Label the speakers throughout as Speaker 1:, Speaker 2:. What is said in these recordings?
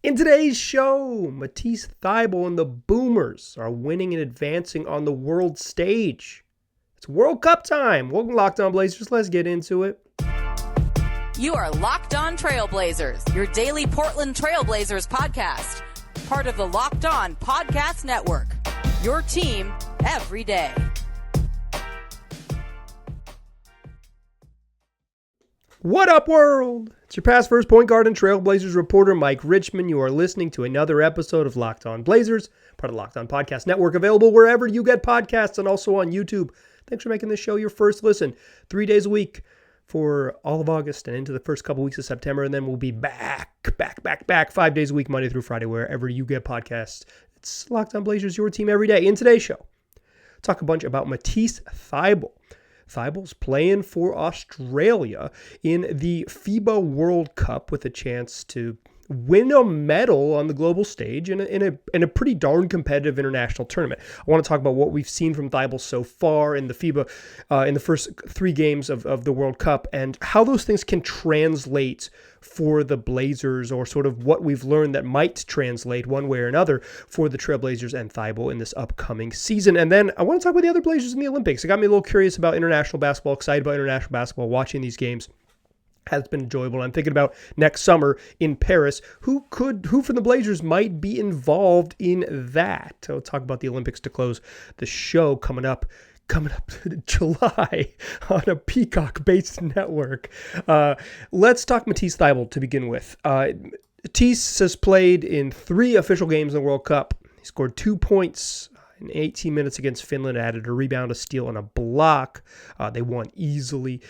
Speaker 1: In today's show, Mattisse Thybulle and the Boomers are winning and advancing on the world stage. It's World Cup time. Welcome, Locked On Blazers. Let's get into it.
Speaker 2: You are Locked On Trailblazers, your daily Portland Trailblazers podcast. Part of the Locked On Podcast Network, your team every day.
Speaker 1: What up, world? It's your past first point guard and Trailblazers reporter, Mike Richmond. You are listening to another episode of Locked On Blazers, part of the Locked On Podcast Network, available wherever you get podcasts and also on YouTube. Thanks for making this show your first listen. 3 days a week for all of August and into the first couple weeks of September, and then we'll be back 5 days a week, Monday through Friday, wherever you get podcasts. It's Locked On Blazers, your team every day. In today's show, talk a bunch about Mattisse Thybulle. Thybulle's playing for Australia in the FIBA World Cup with a chance to win a medal on the global stage in a pretty darn competitive international tournament. I want to talk about what we've seen from Thybulle so far in the FIBA, in the first 3 games of the World Cup, and how those things can translate for the Blazers, or sort of what we've learned that might translate one way or another for the Trailblazers and Thybulle in this upcoming season. And then I want to talk about the other Blazers in the Olympics. It got me a little curious about international basketball, excited about international basketball, watching these games has been enjoyable. I'm thinking about next summer in Paris, who from the Blazers might be involved in that. So we'll talk about the Olympics to close the show coming up July on a Peacock-based network. Let's talk Mattisse Thybulle to begin with. Matisse has played in 3 official games in the World Cup. He scored 2 points in 18 minutes against Finland, added a rebound, a steal, and a block. They won easily.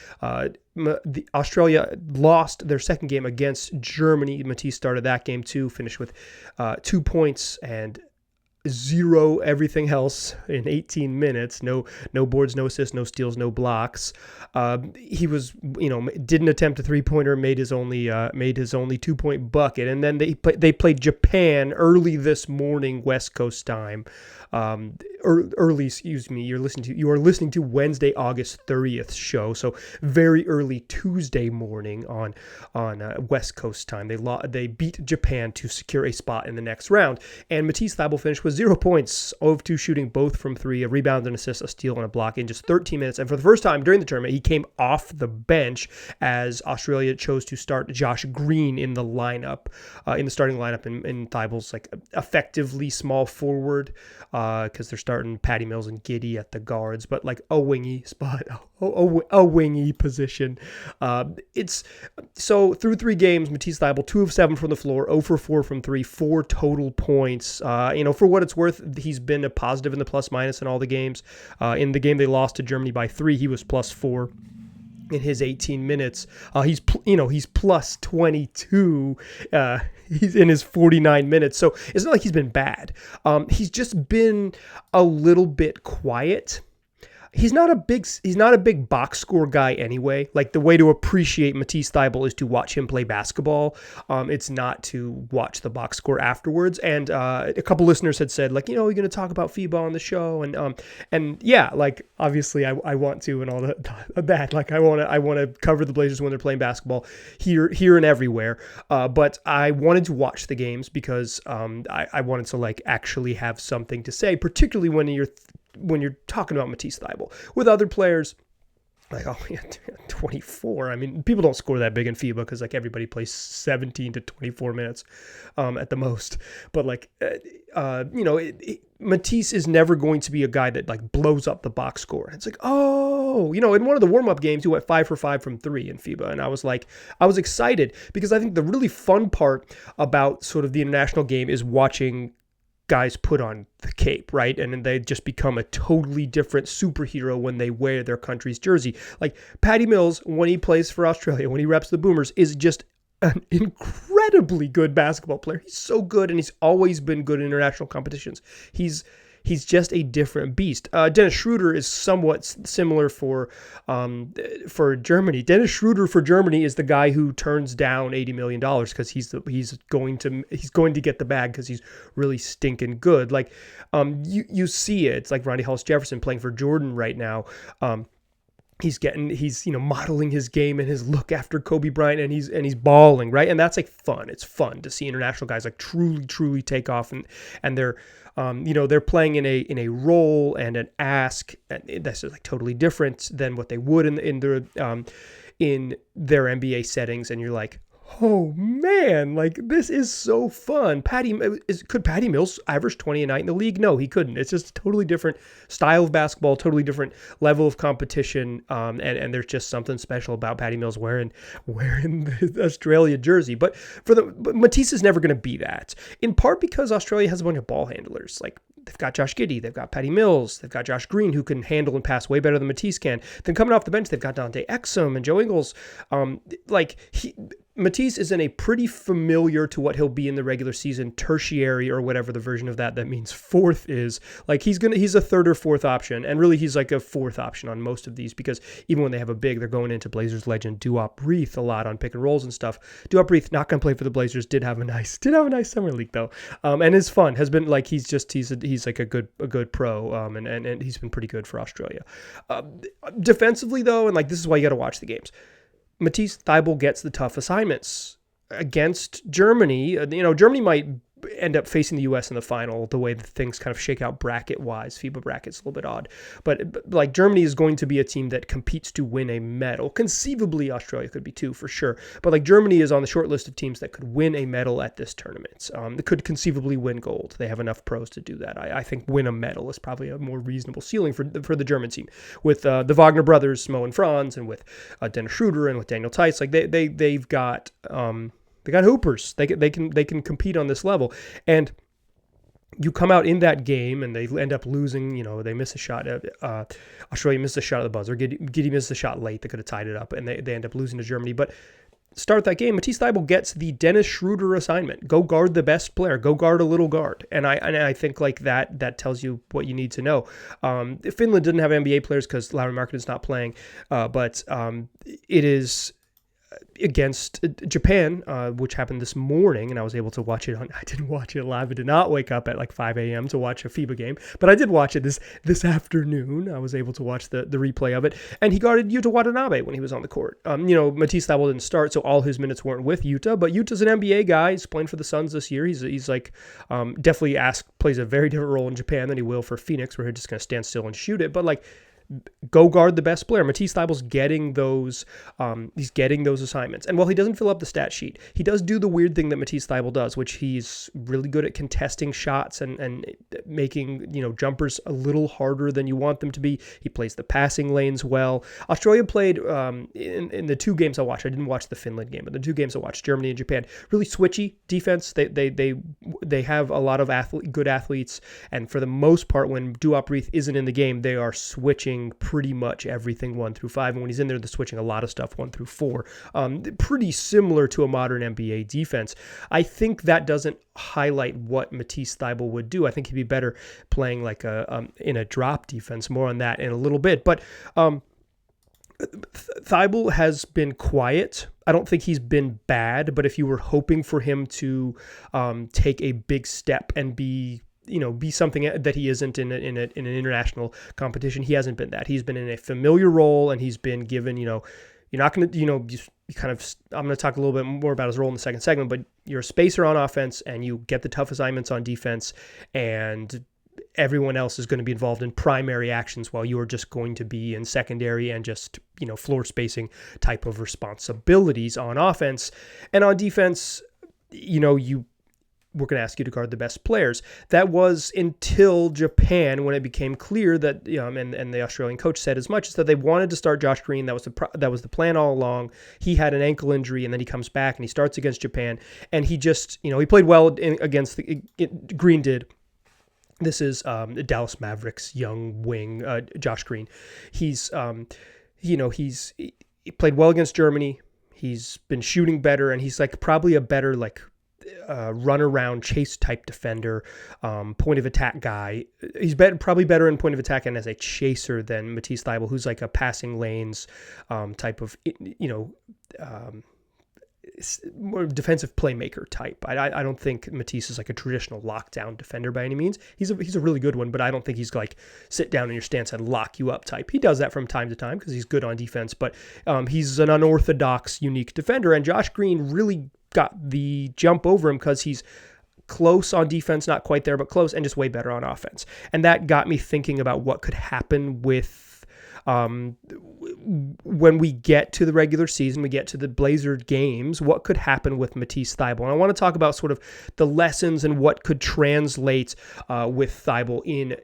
Speaker 1: Australia lost their second game against Germany. Matisse started that game too, finished with 2 points and 0 everything else in 18 minutes. No boards, no assists, no steals, no blocks. He was, didn't attempt a 3-pointer, made his only 2-point bucket, and then they played Japan early this morning, West Coast time. You are listening to Wednesday, August 30th show, so very early Tuesday morning on West Coast time. They beat Japan to secure a spot in the next round, and Mattisse Thybulle finished with 0 points, 0 of 2 shooting, both from 3, a rebound, an assist, a steal, and a block in just 13 minutes. And for the first time during the tournament, he came off the bench as Australia chose to start Josh Green in the lineup, in the starting lineup, in Thybulle's effectively small forward, because they're starting Patty Mills and Giddey at the guards, but a wingy spot, a wingy position. It's so through 3 games, Mattisse Thybulle 2 of 7 from the floor, 0 for 4 from 3, 4 total points. For what it's worth, he's been a positive in the plus minus in all the games. In the game they lost to Germany by 3, he was plus 4. In his 18 minutes, he's plus 22. He's in his 49 minutes, so it's not like he's been bad. He's just been a little bit quiet. He's not a big box score guy anyway. Like, the way to appreciate Mattisse Thybulle is to watch him play basketball. It's not to watch the box score afterwards. And a couple listeners had said, you're going to talk about FIBA on the show, and yeah, obviously I want to, and all that. I want to cover the Blazers when they're playing basketball here and everywhere. But I wanted to watch the games because I wanted to actually have something to say, particularly when you're talking about Mattisse Thybulle. With other players, 24. I mean, people don't score that big in FIBA because everybody plays 17 to 24 minutes at the most. But Matisse is never going to be a guy that blows up the box score. It's in one of the warm-up games, he went 5 for 5 from 3 in FIBA, and I was excited because I think the really fun part about sort of the international game is watching guys put on the cape, right? And then they just become a totally different superhero when they wear their country's jersey. Patty Mills, when he plays for Australia, when he reps the Boomers, is just an incredibly good basketball player. He's so good, and he's always been good in international competitions. He's just a different beast. Dennis Schroeder is somewhat similar for Germany. Dennis Schroeder for Germany is the guy who turns down $80 million because he's going to get the bag because he's really stinking good. You see it. It's like Ronnie Hollis Jefferson playing for Jordan right now. he's modeling his game and his look after Kobe Bryant, and he's balling, right? And that's like fun. It's fun to see international guys like truly take off, and they're they're playing in a role and an ask that's like totally different than what they would in their NBA settings, and you're like, oh man, like this is so fun. Could Patty Mills average 20 a night in the league? No, he couldn't. It's just a totally different style of basketball, totally different level of competition. And there's just something special about Patty Mills wearing the Australia jersey. But Matisse is never going to be that. In part because Australia has a bunch of ball handlers. Like they've got Josh Giddey, they've got Patty Mills, they've got Josh Green, who can handle and pass way better than Matisse can. Then coming off the bench, they've got Dante Exum and Joe Ingles. Matisse is in a pretty familiar to what he'll be in the regular season, tertiary or whatever the version of that means fourth is. Like he's a third or fourth option, and really he's like a fourth option on most of these, because even when they have a big, they're going into Blazers legend Duop Reith a lot on pick and rolls and stuff. Duop Reith not going to play for the Blazers. Did have a nice summer league though, and his fun has been like he's like a good pro, and he's been pretty good for Australia. Defensively though, and like this is why you got to watch the games. Mattisse Thybulle gets the tough assignments against Germany. Germany might end up facing the U.S. in the final, the way that things kind of shake out bracket-wise. FIBA bracket's a little bit odd. But like Germany is going to be a team that competes to win a medal. Conceivably, Australia could be too, for sure. But like Germany is on the short list of teams that could win a medal at this tournament. They could conceivably win gold. They have enough pros to do that. I think win a medal is probably a more reasonable ceiling for the German team. With the Wagner brothers, Mo and Franz, and with Dennis Schroeder and with Daniel Theis, like they've got... They got hoopers. They can compete on this level. And you come out in that game and they end up losing. They miss a shot. Australia missed a shot at the buzzer. Giddey missed a shot late that could have tied it up, and they end up losing to Germany. But start that game, Mattisse Thybulle gets the Dennis Schroeder assignment. Go guard the best player. Go guard a little guard. And I think like that tells you what you need to know. Finland didn't have NBA players because Lauri Markkanen's not playing, but it is against Japan, which happened this morning, and I was able to watch it I didn't watch it live. I did not wake up at like 5 a.m. to watch a FIBA game, but I did watch it this afternoon. I was able to watch the replay of it, and he guarded Yuta Watanabe when he was on the court. Mattisse Thybulle didn't start, so all his minutes weren't with Yuta, but Yuta's an NBA guy. He's playing for the Suns this year. He's like definitely plays a very different role in Japan than he will for Phoenix, where he's just going to stand still and shoot it. But like, go guard the best player. Mattisse Thybulle's getting those. He's getting those assignments, and while he doesn't fill up the stat sheet, he does do the weird thing that Mattisse Thybulle does, which he's really good at contesting shots and making jumpers a little harder than you want them to be. He plays the passing lanes well. Australia played in the two games I watched. I didn't watch the Finland game, but the two games I watched, Germany and Japan, really switchy defense. They have a lot of good athletes, and for the most part, when Duop Reith isn't in the game, they are switching pretty much everything 1 through 5, and when he's in there, they're switching a lot of stuff 1 through 4. Pretty similar to a modern NBA defense. I think that doesn't highlight what Mattisse Thybulle would do. I think he'd be better playing like in a drop defense. More on that in a little bit, but Thybulle has been quiet. I don't think he's been bad, but if you were hoping for him to take a big step and be something that he isn't in an international competition, he hasn't been that. He's been in a familiar role, and he's been given, you're not going to, you kind of, I'm going to talk a little bit more about his role in the second segment, but you're a spacer on offense, and you get the tough assignments on defense, and everyone else is going to be involved in primary actions while you are just going to be in secondary and just, floor spacing type of responsibilities on offense. And on defense, we're going to ask you to guard the best players. That was until Japan, when it became clear that, and the Australian coach said as much, is that they wanted to start Josh Green. That was the plan all along. He had an ankle injury, and then he comes back and he starts against Japan, and he just, he played well against Green did. This is Dallas Mavericks young wing, Josh Green. He played well against Germany. He's been shooting better, and he's like probably a better run around chase type defender, point of attack guy. He's probably better in point of attack and as a chaser than Mattisse Thybulle, who's like a passing lanes type of more defensive playmaker type. I don't think Matisse is like a traditional lockdown defender by any means. He's a really good one, but I don't think he's like sit down in your stance and lock you up type. He does that from time to time because he's good on defense, but he's an unorthodox, unique defender. And Josh Green really got the jump over him because he's close on defense, not quite there, but close, and just way better on offense. And that got me thinking about what could happen with when we get to the regular season, we get to the Blazer games, what could happen with Mattisse Thybulle. And I want to talk about sort of the lessons and what could translate with Thybulle in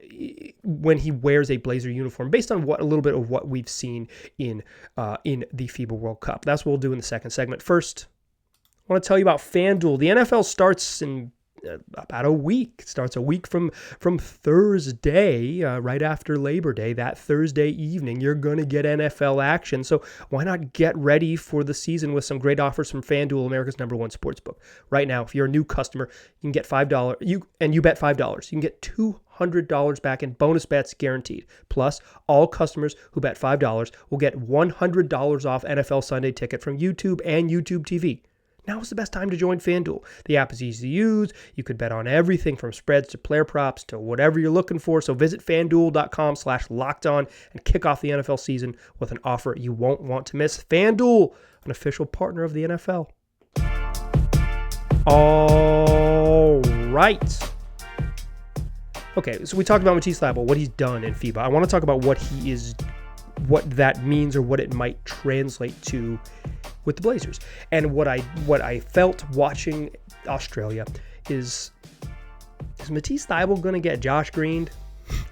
Speaker 1: when he wears a Blazer uniform, based on a little bit of what we've seen in the FIBA World Cup. That's what we'll do in the second segment. First, I want to tell you about FanDuel. The NFL starts in about a week. It starts a week from Thursday, right after Labor Day. That Thursday evening, you're going to get NFL action. So why not get ready for the season with some great offers from FanDuel, America's #1 sportsbook. Right now, if you're a new customer, you can get $5. You bet $5. You can get $200 back in bonus bets guaranteed. Plus, all customers who bet $5 will get $100 off NFL Sunday Ticket from YouTube and YouTube TV. Now is the best time to join FanDuel. The app is easy to use. You could bet on everything from spreads to player props to whatever you're looking for. So visit FanDuel.com/lockedon and kick off the NFL season with an offer you won't want to miss. FanDuel, an official partner of the NFL. All right. Okay, so we talked about Mattisse Thybulle, what he's done in FIBA. I want to talk about what that means or what it might translate to with the Blazers. And what I felt watching Australia is Mattisse Thybulle going to get Josh Greened?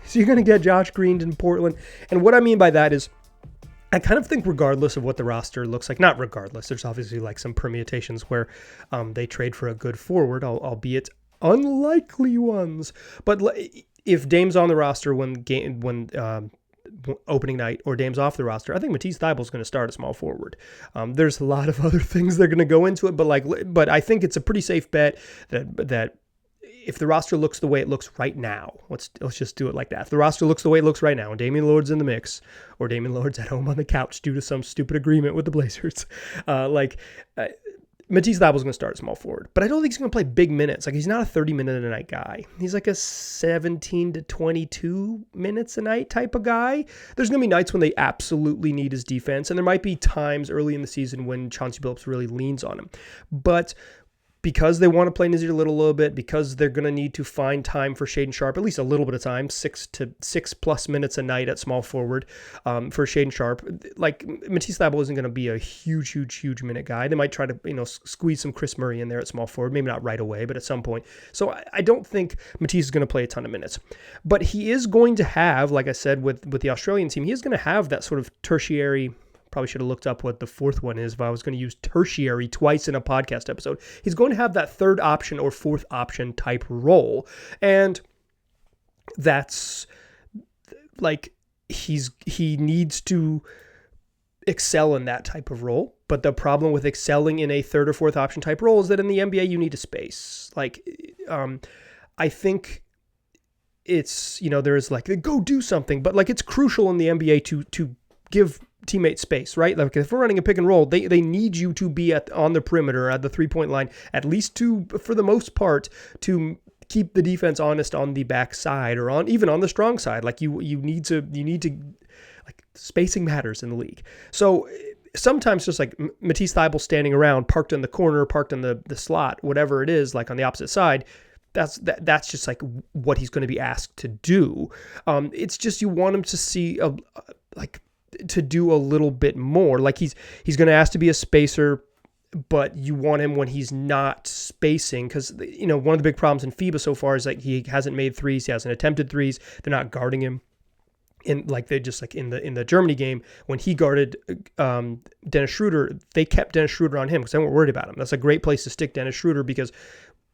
Speaker 1: Is he going to get Josh Greened in Portland? And what I mean by that is I kind of think regardless of what the roster looks like, not regardless, there's obviously like some permutations where they trade for a good forward, albeit unlikely ones. But if Dame's on the roster when opening night or Dame's off the roster, I think Mattisse Thybulle is going to start a small forward. There's a lot of other things that are going to go into it, but I think it's a pretty safe bet that if the roster looks the way it looks right now, let's just do it like that. If the roster looks the way it looks right now, and Damian Lillard's in the mix, or Damian Lillard's at home on the couch due to some stupid agreement with the Blazers, Mattisse Thybulle is going to start at small forward, but I don't think he's going to play big minutes. Like, he's not a 30-minute-a-night guy. He's like a 17 to 22 minutes a night type of guy. There's going to be nights when they absolutely need his defense, and there might be times early in the season when Chauncey Billups really leans on him. But because they want to play Nassir Little a little bit, because they're going to need to find time for Shaedon Sharpe, at least a little bit of time, 6+ minutes a night at small forward for Shaedon Sharpe. Like, Mattisse Thybulle isn't going to be a huge minute guy. They might try to squeeze some Chris Murray in there at small forward, maybe not right away, but at some point. So I don't think Matisse is going to play a ton of minutes. But he is going to have, like I said, with the Australian team, he is going to have that sort of tertiary. Probably should have looked up what the fourth one is if I was going to use tertiary twice in a podcast episode. He's going to have that third option or fourth option type role. And that's like he needs to excel in that type of role. But the problem with excelling in a third or fourth option type role is that in the NBA you need a space. Like, I think it's, there is like, go do something, but like it's crucial in the NBA to give teammate space, right? Like, if we're running a pick and roll, they need you to be on the perimeter at the 3-point line, at least for the most part, to keep the defense honest on the back side or even on the strong side. Like, you need to like, spacing matters in the league. So sometimes just like Mattisse Thybulle standing around, parked in the corner, parked in the slot, whatever it is, like on the opposite side, that's just like what he's going to be asked to do. It's just you want him to see to do a little bit more. Like, he's going to ask to be a spacer, but you want him when he's not spacing, because one of the big problems in FIBA so far is like he hasn't made threes, he hasn't attempted threes, they're not guarding him. In like they just like in the Germany game when he guarded Dennis Schroeder, they kept Dennis Schroeder on him because they weren't worried about him. That's a great place to stick Dennis Schroeder because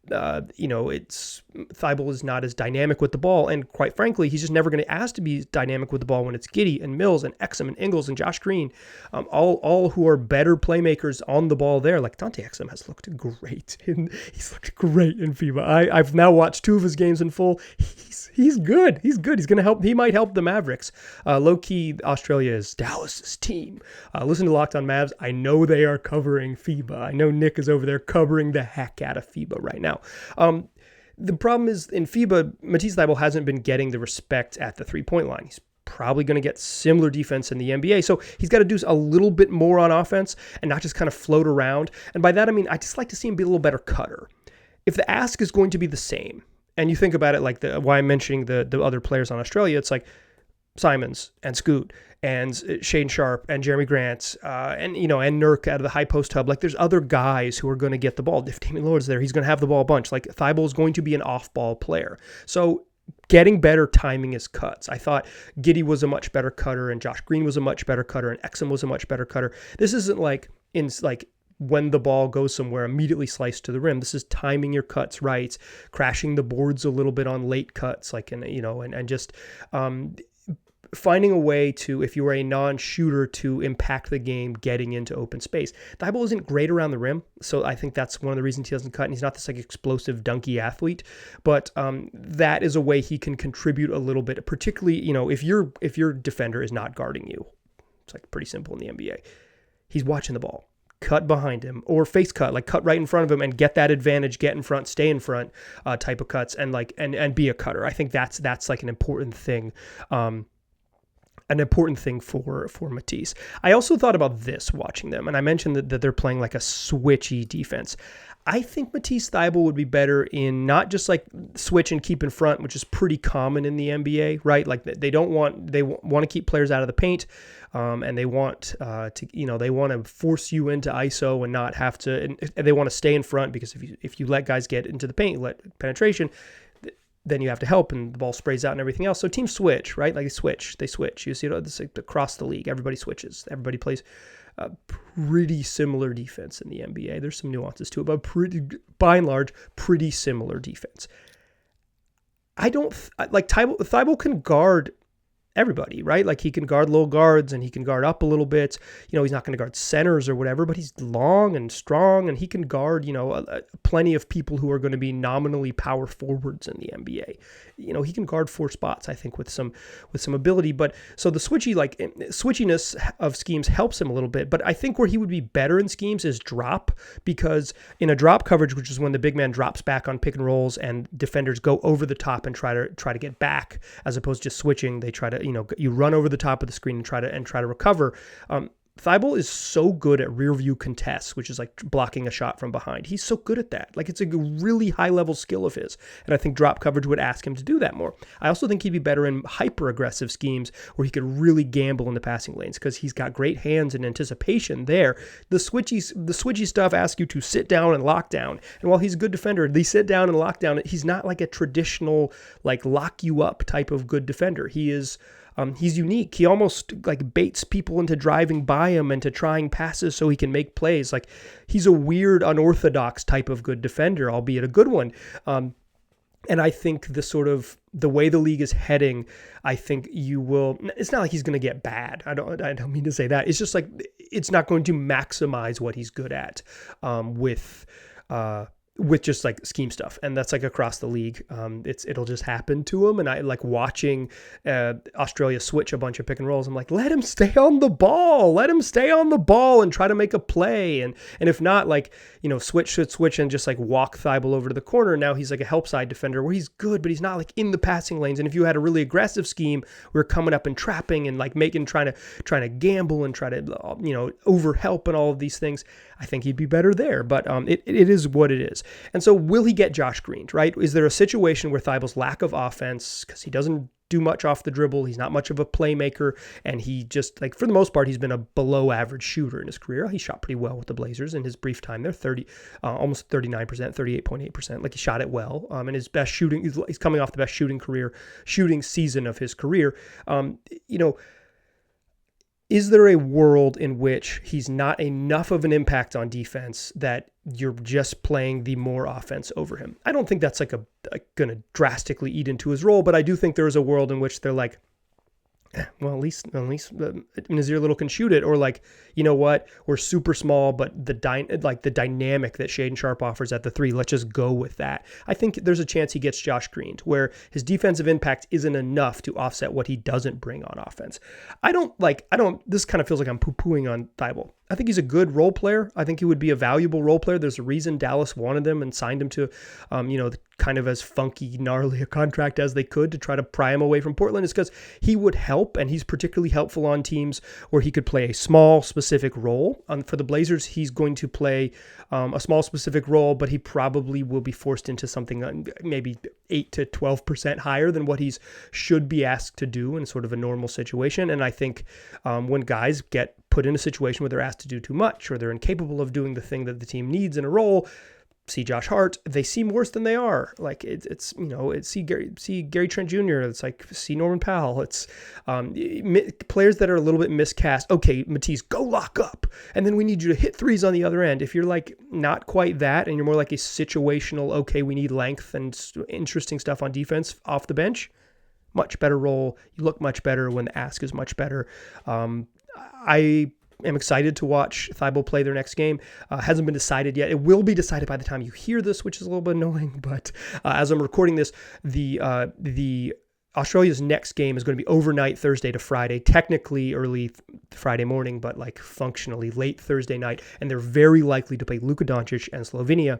Speaker 1: Thybulle is not as dynamic with the ball, and quite frankly, he's just never going to ask to be dynamic with the ball when it's Giddey and Mills and Exum and Ingles and Josh Green, all who are better playmakers on the ball there. Like, Dante Exum has looked great, he's looked great in FIBA. I've now watched 2 of his games in full. he's good. He's good. He's going to help. He might help the Mavericks. Low key, Australia is Dallas's team. Listen to Locked On Mavs. I know they are covering FIBA. I know Nick is over there covering the heck out of FIBA right now. The problem is in FIBA, Mattisse Thybulle hasn't been getting the respect at the 3-point line. He's probably going to get similar defense in the NBA. So he's got to do a little bit more on offense and not just kind of float around. And by that, I mean, I just like to see him be a little better cutter. If the ask is going to be the same, and you think about it like why I'm mentioning the other players on Australia, it's like Simons and Scoot and Shaedon Sharpe and Jeremy Grant and Nurk out of the high post hub. Like there's other guys who are going to get the ball. If Damian Lillard's there, he's going to have the ball a bunch. Like Thybulle is going to be an off-ball player. So getting better timing his cuts. I thought Giddey was a much better cutter and Josh Green was a much better cutter and Exum was a much better cutter. This isn't like when the ball goes somewhere, immediately slice to the rim. This is timing your cuts right, crashing the boards a little bit on late cuts, and just finding a way to, if you were a non-shooter, to impact the game getting into open space. Thybulle isn't great around the rim, so I think that's one of the reasons he doesn't cut, and he's not this like explosive, dunky athlete, but that is a way he can contribute a little bit, particularly, if your defender is not guarding you. It's like pretty simple in the NBA. He's watching the ball. Cut behind him or face cut, like cut right in front of him and get that advantage, get in front, stay in front type of cuts and be a cutter. I think that's like an important thing. For Matisse. I also thought about this watching them, and I mentioned that they're playing like a switchy defense. I think Mattisse Thybulle would be better in not just like switch and keep in front, which is pretty common in the NBA, right? Like they want to keep players out of the paint, and they want to force you into ISO and not have to, and they want to stay in front because if you let guys get into the paint, let penetration, then you have to help and the ball sprays out and everything else. So teams switch, right? Like they switch. You see this across the league. Everybody switches. Everybody plays pretty similar defense in the NBA. There's some nuances to it, but by and large, pretty similar defense. I don't like Thybulle can guard everybody, right? Like he can guard low guards and he can guard up a little bit. He's not going to guard centers or whatever, but he's long and strong and he can guard, plenty of people who are going to be nominally power forwards in the NBA. He can guard 4 spots, I think, with some ability. But so the switchiness of schemes helps him a little bit. But I think where he would be better in schemes is drop, because in a drop coverage, which is when the big man drops back on pick and rolls and defenders go over the top and try to get back, as opposed to just switching, they try to you run over the top of the screen and try to recover. Thybulle is so good at rear view contests, which is like blocking a shot from behind. He's so good at that. Like it's a really high level skill of his. And I think drop coverage would ask him to do that more. I also think he'd be better in hyper aggressive schemes where he could really gamble in the passing lanes because he's got great hands and anticipation there. The switchy stuff asks you to sit down and lock down. And while he's a good defender, the sit down and lock down, he's not like a traditional like lock you up type of good defender. He's unique. He almost like baits people into driving by him and to trying passes so he can make plays. Like he's a weird, unorthodox type of good defender, albeit a good one. And I think the way the league is heading, I think it's not like he's going to get bad. I don't mean to say that. It's just like, it's not going to maximize what he's good at, with just like scheme stuff, and that's like across the league. It'll just happen to him, and I like watching Australia switch a bunch of pick and rolls. I'm like, let him stay on the ball, and try to make a play, and if not, like switch and just like walk Thybulle over to the corner. Now he's like a help side defender where he's good, but he's not like in the passing lanes. And if you had a really aggressive scheme, we're coming up and trapping and like trying to gamble and try to over help and all of these things, I think he'd be better there. But it is what it is. And so will he get Josh Green, right? Is there a situation where Thybulle's lack of offense, because he doesn't do much off the dribble, he's not much of a playmaker, and he just, like, for the most part, he's been a below average shooter in his career. He shot pretty well with the Blazers in his brief time there, almost 39%, 38.8%. Like, he shot it well. And his best shooting, he's coming off the best shooting season of his career. Is there a world in which he's not enough of an impact on defense that you're just playing the more offense over him? I don't think that's like going to drastically eat into his role, but I do think there is a world in which they're like, Well, at least Nazir Little can shoot it, or like, you know what, we're super small, but the dynamic that Shaedon Sharpe offers at the three, let's just go with that. I think there's a chance he gets Josh Green, where his defensive impact isn't enough to offset what he doesn't bring on offense. This kind of feels like I'm poo-pooing on Thybulle. I think he's a good role player. I think he would be a valuable role player. There's a reason Dallas wanted him and signed him to, kind of as funky, gnarly a contract as they could to try to pry him away from Portland, is because he would help, and he's particularly helpful on teams where he could play a small, specific role. For the Blazers, he's going to play a small, specific role, but he probably will be forced into something maybe 8 to 12% higher than what he's should be asked to do in sort of a normal situation. And I think when guys get put in a situation where they're asked to do too much, or they're incapable of doing the thing that the team needs in a role, see Josh Hart, they seem worse than they are. Like it's see Gary Trent Jr. It's like see Norman Powell. It's players that are a little bit miscast. Okay, Matisse, go lock up, and then we need you to hit threes on the other end. If you're like not quite that, and you're more like a situational, okay, we need length and interesting stuff on defense off the bench, much better role. You look much better when the ask is much better. I am excited to watch Thybulle play their next game. Hasn't been decided yet. It will be decided by the time you hear this, which is a little bit annoying. But as I'm recording this, the Australia's next game is going to be overnight Thursday to Friday, technically early Friday morning, but like functionally late Thursday night. And they're very likely to play Luka Doncic and Slovenia.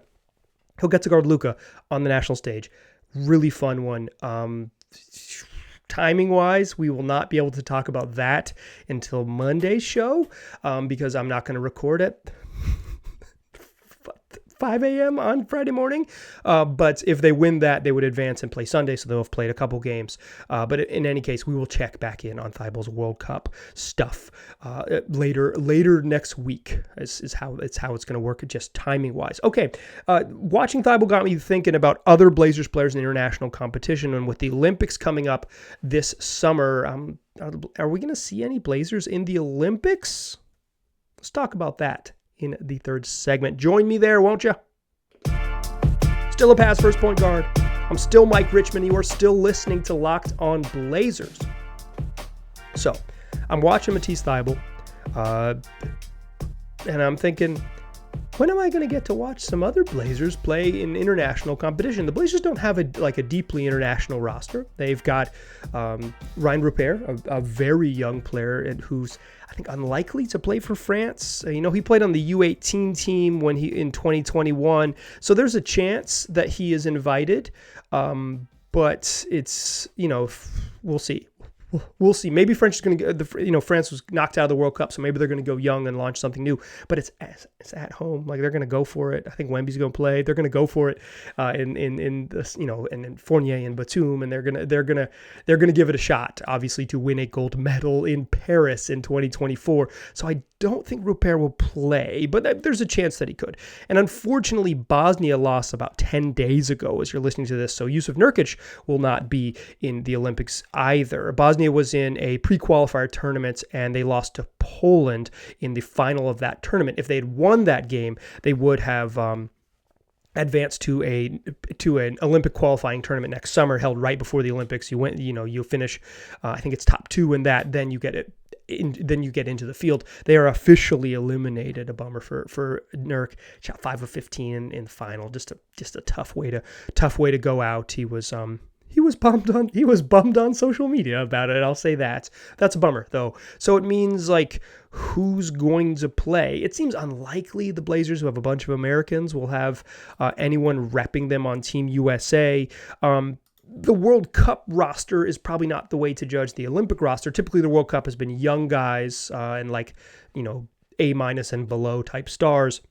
Speaker 1: He'll get to guard Luka on the national stage. Really fun one. Timing wise, we will not be able to talk about that until Monday's show because I'm not going to record at 5 a.m. on Friday morning. But if they win that, they would advance and play Sunday, so they'll have played a couple games. But in any case, we will check back in on Thybulle's World Cup stuff later next week is how it's going to work, just timing wise. Okay, watching Thybulle got me thinking about other Blazers players in international competition, and with the Olympics coming up this summer, are we going to see any Blazers in the Olympics? Let's talk about that in the third segment. Join me there, won't you? Still a pass first point guard. I'm still Mike Richmond. You are still listening to Locked On Blazers. So, I'm watching Mattisse Thybulle, and I'm thinking, when am I going to get to watch some other Blazers play in international competition? The Blazers don't have a deeply international roster. They've got Ryan Rupert, a very young player who's, I think, unlikely to play for France. He played on the U18 team in 2021. So there's a chance that he is invited. But it's, we'll see. We'll see. Maybe French is going to go. France was knocked out of the World Cup, so maybe they're going to go young and launch something new. But it's at home. Like, they're going to go for it. I think Wemby's going to play. They're going to go for it in this, and in Fournier and Batum, and they're going to give it a shot. Obviously, to win a gold medal in Paris in 2024. So I don't think Rupert will play, but there's a chance that he could. And unfortunately, Bosnia lost about 10 days ago as you're listening to this. So Jusuf Nurkic will not be in the Olympics either. Bosnia was in a pre-qualifier tournament and they lost to Poland in the final of that tournament. If they had won that game, they would have advanced to an Olympic qualifying tournament next summer, held right before the Olympics. You finish, I think it's top 2 in that, then you get it. Then you get into the field. They are officially eliminated. A bummer for Nurk. Shot 5 of 15 in the final. Just a tough way to go out. He was bummed on social media about it. I'll say that. That's a bummer though. So it means, like, who's going to play? It seems unlikely the Blazers, who have a bunch of Americans, will have anyone repping them on Team USA. The World Cup roster is probably not the way to judge the Olympic roster. Typically, the World Cup has been young guys and A- and below type stars.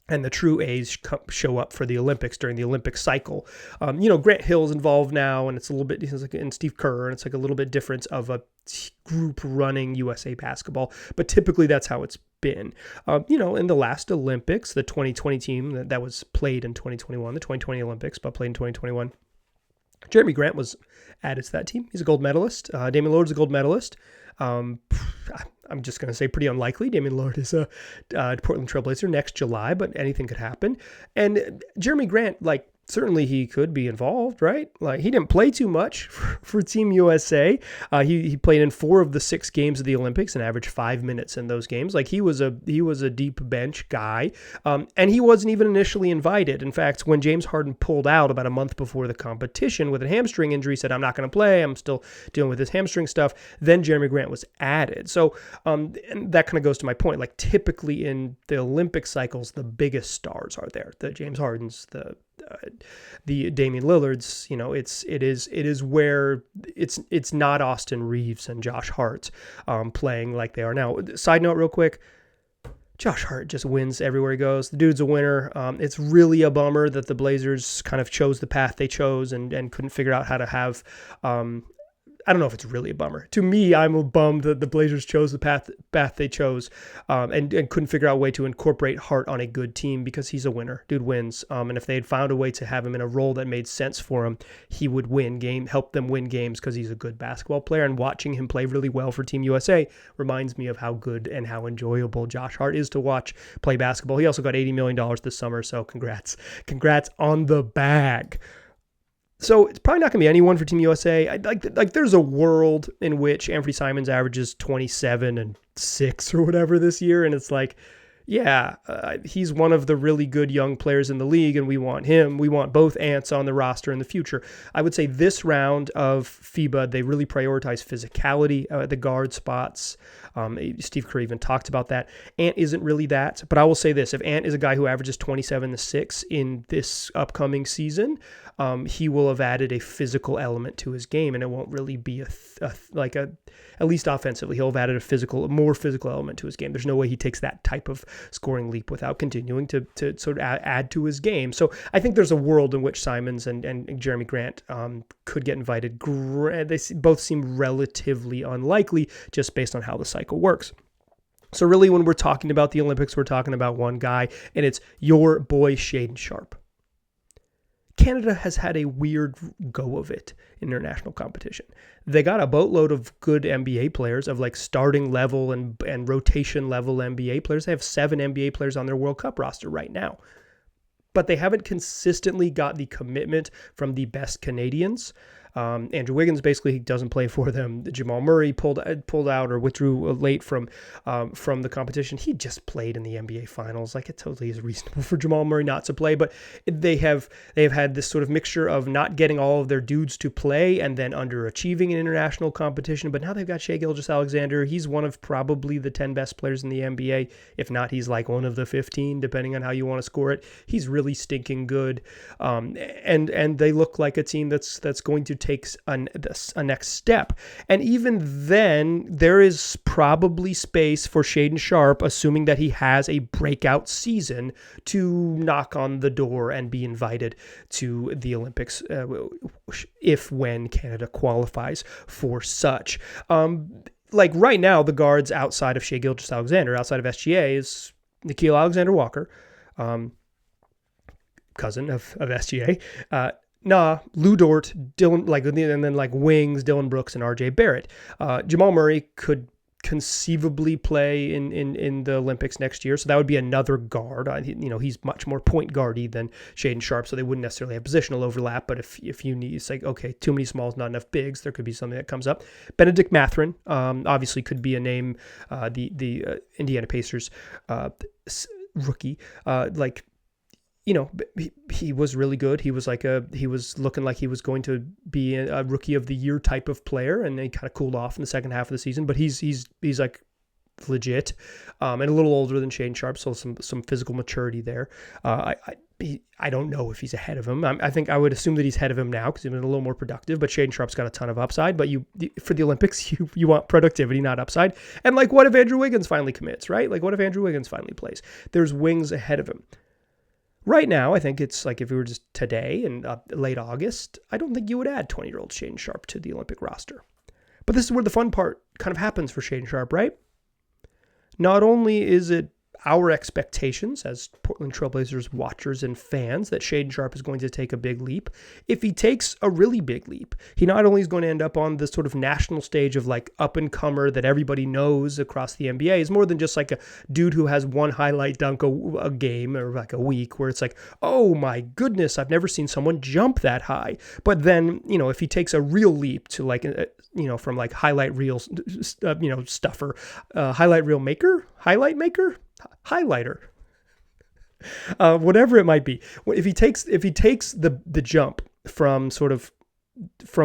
Speaker 1: And the true A's show up for the Olympics during the Olympic cycle. Grant Hill's involved now, and it's a little bit, and Steve Kerr, and it's like a little bit different of a group running USA basketball. But typically, that's how it's been. In the last Olympics, the 2020 team that was played in 2021, the 2020 Olympics, but played in 2021. Jeremy Grant was added to that team. He's a gold medalist. Damian Lillard's a gold medalist. I'm just going to say pretty unlikely. Damian Lillard is a Portland Trailblazer next July, but anything could happen. And Jeremy Grant, certainly he could be involved, right? Like, he didn't play too much for Team USA. He played in 4 of the 6 games of the Olympics and averaged 5 minutes in those games. Like, he was a deep bench guy, and he wasn't even initially invited. In fact, when James Harden pulled out about a month before the competition with a hamstring injury, said, "I'm not going to play. I'm still dealing with this hamstring stuff." Then Jeremy Grant was added. So, and that kind of goes to my point. Like, typically in the Olympic cycles, the biggest stars are there. The James Hardens, the Damian Lillards. It is where it's not Austin Reeves and Josh Hart playing like they are now. Side note real quick, Josh Hart just wins everywhere he goes. The dude's a winner. It's really a bummer that the Blazers kind of chose the path they chose and couldn't figure out how to have I don't know if it's really a bummer. To me, I'm bummed that the Blazers chose the path they chose and couldn't figure out a way to incorporate Hart on a good team, because he's a winner. Dude wins. And if they had found a way to have him in a role that made sense for him, he would help them win games, because he's a good basketball player. And watching him play really well for Team USA reminds me of how good and how enjoyable Josh Hart is to watch play basketball. He also got $80 million this summer, so congrats on the bag. So it's probably not going to be anyone for Team USA. Like there's a world in which Anthony Simons averages 27 and 6 or whatever this year, and it's like, yeah, he's one of the really good young players in the league, and we want him. We want both Ants on the roster in the future. I would say this round of FIBA, they really prioritize physicality at the guard spots. Steve Kerr even talked about that. Ant isn't really that, but I will say this. If Ant is a guy who averages 27 to 6 in this upcoming season, he will have added a physical element to his game, and it won't really be at least offensively, he'll have added a more physical element to his game. There's no way he takes that type of scoring leap without continuing to sort of add to his game. So I think there's a world in which Simons and Jeremy Grant could get invited. They both seem relatively unlikely just based on how the cycle works. So really, when we're talking about the Olympics, we're talking about one guy, and it's your boy Shaedon Sharpe. Canada has had a weird go of it in international competition. They got a boatload of good NBA players, of like starting level and rotation level NBA players. They have 7 NBA players on their World Cup roster right now. But they haven't consistently got the commitment from the best Canadians. Andrew Wiggins basically doesn't play for them. Jamal Murray pulled out or withdrew late from the competition. He just played in the NBA Finals. Like, it totally is reasonable for Jamal Murray not to play, but they have had this sort of mixture of not getting all of their dudes to play and then underachieving in international competition. But now they've got Shai Gilgeous-Alexander. He's one of probably the 10 best players in the NBA. If not, he's like one of the 15, depending on how you want to score it. He's really stinking good, and they look like a team that's going to takes a next step. And even then, there is probably space for Shaedon Sharpe, assuming that he has a breakout season, to knock on the door and be invited to the Olympics when Canada qualifies for such. Like right now, the guards outside of Shai Gilgeous-Alexander, outside of SGA, is Nickeil Alexander-Walker, cousin of SGA, Lou Dort, Dylan, and then wings, Dylan Brooks and RJ Barrett. Jamal Murray could conceivably play in the Olympics next year, so that would be another guard. He's much more point guardy than Shaedon Sharpe, so they wouldn't necessarily have positional overlap. But if you need, it's like, okay, too many smalls, not enough bigs, there could be something that comes up. Benedict Mathurin, obviously could be a name. The Indiana Pacers rookie, he was really good. He was looking like he was going to be a rookie of the year type of player, and he kind of cooled off in the second half of the season. But he's like legit, and a little older than Shaedon Sharpe, so some physical maturity there. I don't know if he's ahead of him. I think I would assume that he's ahead of him now because he's been a little more productive. But Shaedon Sharpe's got a ton of upside. But for the Olympics, you want productivity, not upside. And what if Andrew Wiggins finally commits, right? What if Andrew Wiggins finally plays? There's wings ahead of him. Right now, I think it's like if we were just today in late August, I don't think you would add 20-year-old Shaedon Sharpe to the Olympic roster. But this is where the fun part kind of happens for Shaedon Sharpe, right? Not only is it our expectations as Portland Trailblazers watchers and fans that Shaedon Sharpe is going to take a big leap. If he takes a really big leap, he not only is going to end up on this sort of national stage of like up-and-comer that everybody knows across the NBA, is more than just like a dude who has one highlight dunk a game or like a week where it's like, oh my goodness, I've never seen someone jump that high. But then, if he takes a real leap to like, from like highlight reel, stuffer, highlight reel maker, highlight maker, highlighter, whatever it might be. If he takes the jump from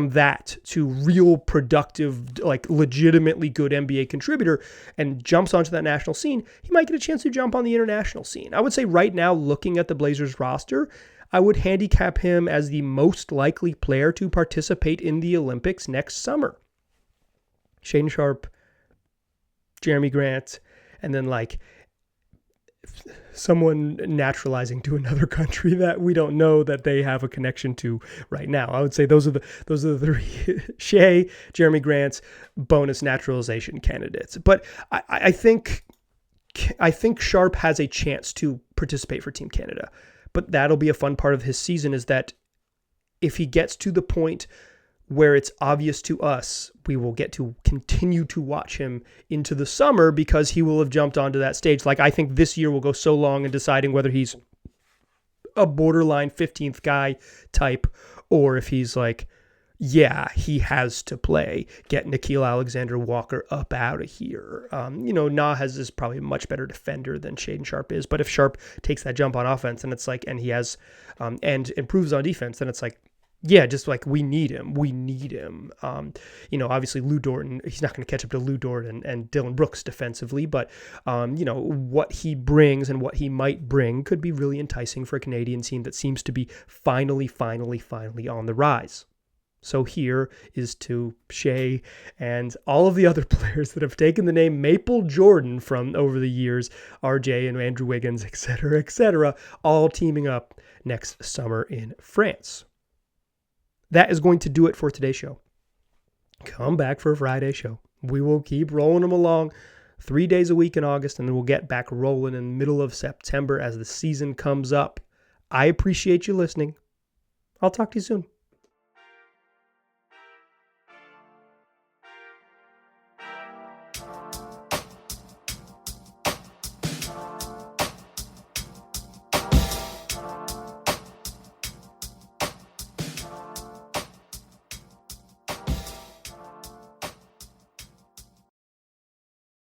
Speaker 1: that to real productive, like legitimately good NBA contributor and jumps onto that national scene, he might get a chance to jump on the international scene. I would say right now, looking at the Blazers roster, I would handicap him as the most likely player to participate in the Olympics next summer. Shaedon Sharpe, Jeremy Grant, and then like someone naturalizing to another country that we don't know that they have a connection to right now. I would say those are the three Shea, Jeremy Grant's bonus naturalization candidates. But I think Sharpe has a chance to participate for Team Canada. But that'll be a fun part of his season, is that if he gets to the point where it's obvious to us, we will get to continue to watch him into the summer because he will have jumped onto that stage. Like, I think this year will go so long in deciding whether he's a borderline 15th guy type, or if he's like, yeah, he has to play. Get Nickeil Alexander-Walker up out of here. Nahas is probably a much better defender than Shaedon Sharpe is, but if Sharpe takes that jump on offense and it's like, and he has, and improves on defense, then it's like, yeah, just like we need him. Obviously Lou Dort, he's not going to catch up to Lou Dort and Dylan Brooks defensively, but, what he brings and what he might bring could be really enticing for a Canadian team that seems to be finally on the rise. So here is to Shea and all of the other players that have taken the name Maple Jordan from over the years, RJ and Andrew Wiggins, et cetera, all teaming up next summer in France. That is going to do it for today's show. Come back for a Friday show. We will keep rolling them along 3 days a week in August, and then we'll get back rolling in the middle of September as the season comes up. I appreciate you listening. I'll talk to you soon.